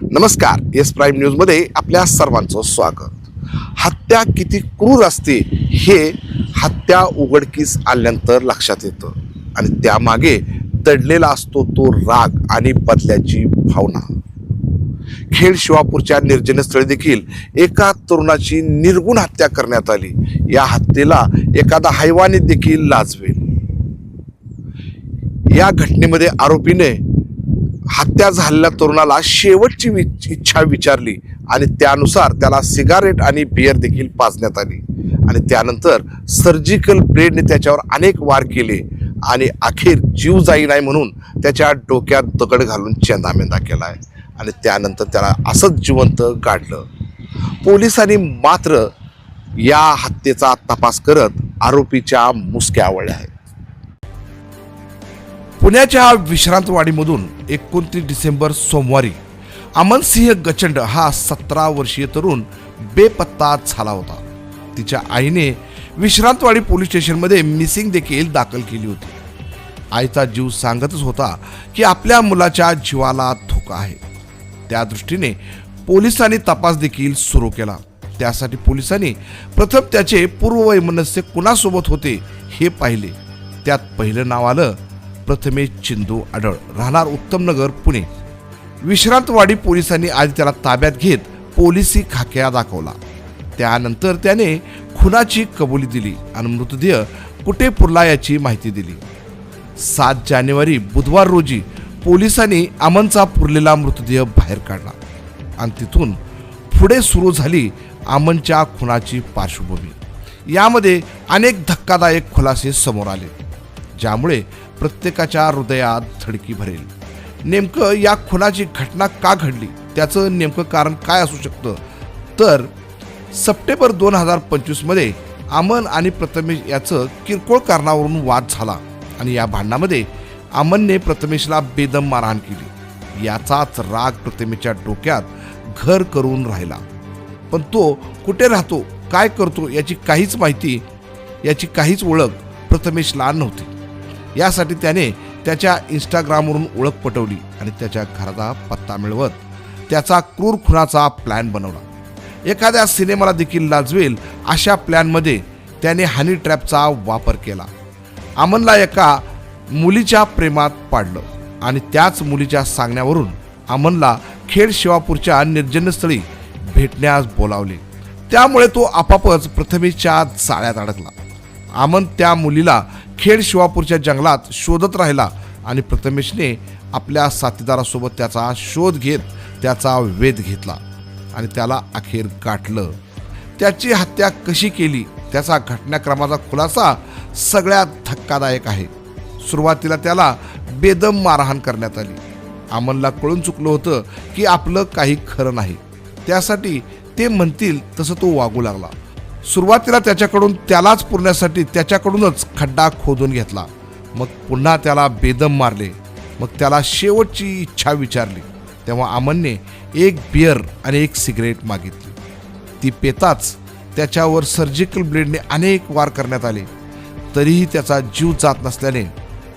नमस्कार, S prime न्यूजमध्ये आपल्या सर्वांचं स्वागत. हत्या किती क्रूर असते हे हत्या उघडकीस आल्यानंतर लक्षात येतं आणि त्यामागे दडलेला असतो तो राग आणि बदल्याची भावना. खेड शिवापूरच्या निर्जनस्थळी देखील एका तरुणाची निर्गुण हत्या करण्यात आली. या हत्येला एखादा हैवानी देखील लाजवेल. या घटनेमध्ये आरोपीने हत्या झालेल्या तरुणाला शेवटची इच्छा विचारली आणि त्यानुसार त्याला सिगारेट आणि बियर देखील पाजण्यात आली आणि त्यानंतर सर्जिकल ब्लेडने त्याच्यावर अनेक वार केले आणि अखेर जीव जाई नाही म्हणून त्याच्या डोक्यात दगड घालून चेंदामेंदा केलाय आणि त्यानंतर त्याला असंच जिवंत गाडलं. पोलिसांनी मात्र या हत्येचा तपास करत आरोपीच्या मुसक्या आवळल्या आहेत. पुण्याच्या विश्रांतवाडीमधून 29 डिसेंबर सोमवारी अमनसिंह गचंड हा 17 वर्षीय तरुण बेपत्ता झाला होता. तिच्या आईने विश्रांतवाडी पोलीस स्टेशनमध्ये मिसिंग देखील दाखल केली होती. आईचा जीव सांगतच होता की आपल्या मुलाच्या जीवाला धोका आहे. त्या दृष्टीने पोलिसांनी तपास देखील सुरू केला. त्यासाठी पोलिसांनी प्रथम त्याचे पूर्ववैमनस्य कुणासोबत होते हे पाहिले. त्यात पहिलं नाव आलं प्रथमेश चिंदू आढळ, राहणार उत्तमनगर, पुणे. विश्रांतवाडी पोलिसांनी आधी त्याला ताब्यात घेत पोलिसी खाक्या दाखवला. त्यानंतर त्याने खुनाची कबुली दिली आणि मृतदेह कुठे पुरला याची माहिती दिली. 7 जानेवारी बुधवार रोजी पोलिसांनी अमनचा पुरलेला मृतदेह बाहेर काढला आणि तिथून पुढे सुरू झाली अमनच्या खुनाची पार्श्वभूमी. यामध्ये अनेक धक्कादायक खुलासे समोर आले ज्यामुळे प्रत्येकाच्या हृदयात धडकी भरेल. नेमकं या खुनाची घटना का घडली, त्याचं नेमकं कारण काय असू शकतं, तर सप्टेंबर 2025 मध्ये अमन आणि प्रथमेश याचं किरकोळ कारणावरून वाद झाला आणि या भांडणामध्ये अमनने प्रथमेशला बेदम मारहाण केली. याचाच राग प्रथमेशच्या डोक्यात घर करून राहिला. पण तो कुठे राहतो, काय करतो याची काहीच माहिती, याची काहीच ओळख प्रथमेशला नव्हती. यासाठी त्याने त्याच्या इंस्टाग्रामवरून ओळख पटवली आणि त्याच्या घराचा पत्ता मिळवत त्याचा क्रूर खुनाचा प्लॅन बनवला. एखाद्या सिनेमाला देखील लाजवेल अशा प्लॅनमध्ये त्याने हनी ट्रॅपचा वापर केला. अमनला एका मुलीच्या प्रेमात पाडलं आणि त्याच मुलीच्या सांगण्यावरून अमनला खेड शिवापूरच्या निर्जनस्थळी भेटण्यास बोलावले. त्यामुळे तो आपापच प्रथमेशच्या जाळ्यात अडकला. अमन त्या मुलीला खेड शिवापूरच्या जंगलात शोधत राहिला आणि प्रथमेशने आपल्या साथीदारासोबत त्याचा शोध घेत त्याचा वेध घेतला आणि त्याला अखेर गाठलं. त्याची हत्या कशी केली त्याचा घटनाक्रमाचा खुलासा सगळ्यात धक्कादायक आहे. सुरुवातीला त्याला बेदम मारहाण करण्यात आली. अमनला कळून चुकलं होतं की आपलं काही खरं नाही. त्यासाठी ते म्हणतील तसं तो वागू लागला. सुरुवातीला त्याच्याकडून त्यालाच पुरण्यासाठी त्याच्याकडूनच खड्डा खोदून घेतला. मग पुन्हा त्याला बेदम मारले. मग त्याला शेवटची इच्छा विचारली तेव्हा अमनने एक बियर आणि एक सिगरेट मागितली. ती पेताच त्याच्यावर सर्जिकल ब्लेडने अनेक वार करण्यात आले. तरीही त्याचा जीव जात नसल्याने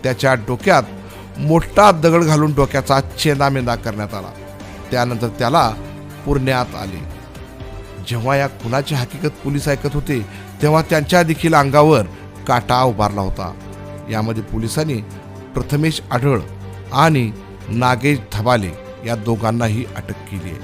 त्याच्या डोक्यात मोठा दगड घालून डोक्याचा चेंदामेंदा करण्यात आला. त्यानंतर त्याला पुरण्यात आले. जेव्हा या खुनाची हकीकत पोलीस ऐकत होते तेव्हा त्यांच्या देखील अंगावर काटा उभारला होता. यामध्ये पोलिसांनी प्रथमेश आढळ आणि नागेश धबाले या दोघांनाही अटक केली आहे.